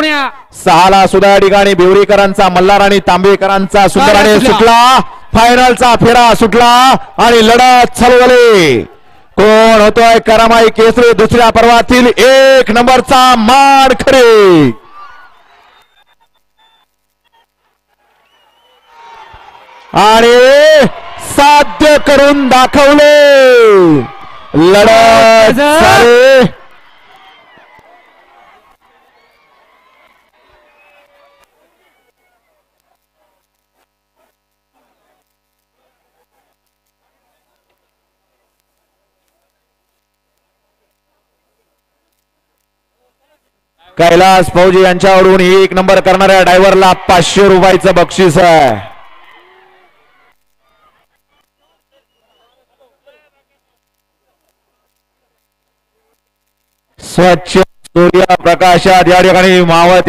सहाला सुद्धा या ठिकाणी बिवरीकरांचा मल्हार आणि तांबेकरांचा सुंदराने सुटला। फायनलचा फेरा सुटला आणि लढत चालू झाली। कोण होतोय करामाई केसरी दुसऱ्या पर्वातील 1 नंबरचा मानकरी। आणि साध्य करून दाखवले। लढत झाली। कैलास फौजी यांच्याकडून 1 नंबर करणाऱ्या ड्रायव्हरला 500 रुपयाचं बक्षीस आहे। स्वच्छ सूर्यप्रकाशात या ठिकाणी मावळत्या